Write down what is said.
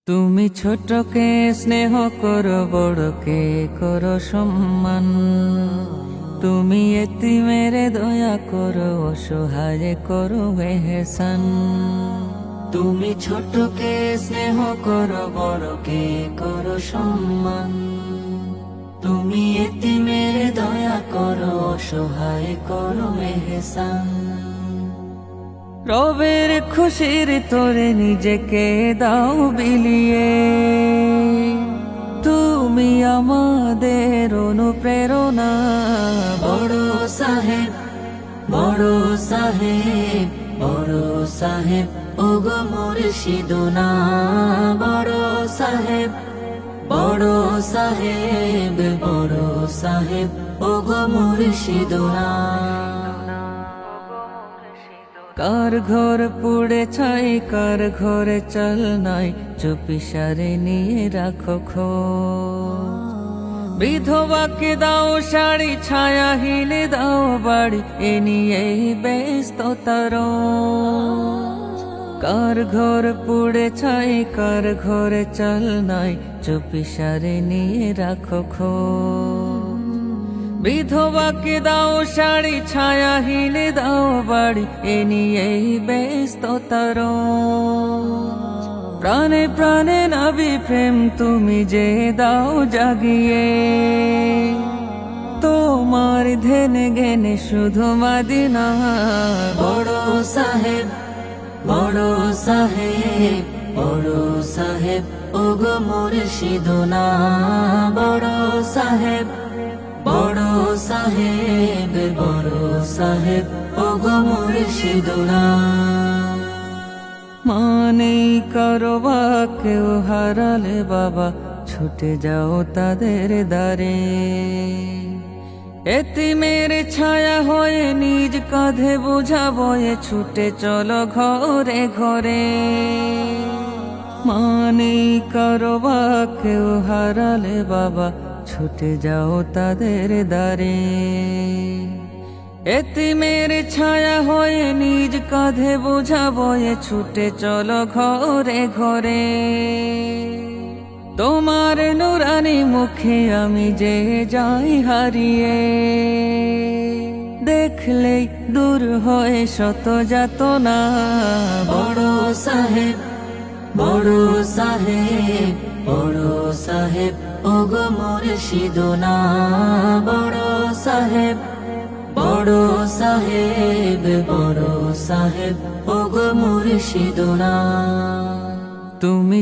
তুমি ছোটকে স্নেহ করো, বড়কে করো সম্মান। তুমি এতিমের দয়া করো, অসহায় করো এহসান। তুমি ছোটকে স্নেহ করো, বড়কে করো সম্মান। তুমি এতিমের দয়া করো, অসহায় করো এহসান। রবের খুশির তোরে নিজেকে দাও বিলিয়ে, তুমি আমাদের অনুপ্রেরণা। বড় সাহেব, বড় সাহেব, বড় সাহেব ওগো মুর্শিদুনা। বড় সাহেব, বড় সাহেব, বড় সাহেব ওগো মুর্শিদুনা। কার ঘর পুড়ে ছাই, কার ঘরে চল নাই, চুপিসারে নিয়ে রাখো খোঁজ। বিধবাকে দাও শাড়ি, ছায়াহীন দাও বাড়ি, এ নিয়েই ব্যস্ততার। কার ঘর পুড়ে ছাই, কার ঘরে চল নাই, চুপিসারে নিয়ে রাখো খোঁজ। বিধবাকে দাও শাড়ি, ছায়াহীন দাও বাড়ি, এ নিয়েই ব্যস্ততার। প্রাণে প্রাণে নবী প্রেম তুমি যে দাও জাগিয়ে, তোমার ধ্যানে জ্ঞানে শুধু মদিনা। বড় সাহেব, বড় সাহেব, বড় সাহেব ওগো মুর্শিদুনা। বড় সাহেব, বড় সাহেব, বড় সাহেব ওগো মুর্শিদুনা। মানে করবা কেউ হারালে বাবা, ছুটে যাও তাদের দ্বারে। এতিমের ছায়া হয়ে নিজ কাঁধে বোঝা বয়ে, ছুটে চলো ঘরে ঘরে। মানে করবা কেউ হারালে বাবা, ছুটে যাও তাদের দ্বারে। এতিমের ছায়া হয়ে নিজ কাঁধে বোঝা বয়ে, ছুটে চলো ঘরে ঘরে। তোমার নুরানি মুখে আমি যে যাই হারিয়ে, দেখলেই দূর হয়ে শত যাতনা। বড় সাহেব, বড় সাহেব, বড় সাহেব ওগো মুর্শিদুনা। বড় সাহেব, বড় সাহেব, বড় সাহেব ওগো মুর্শিদুনা। তুমি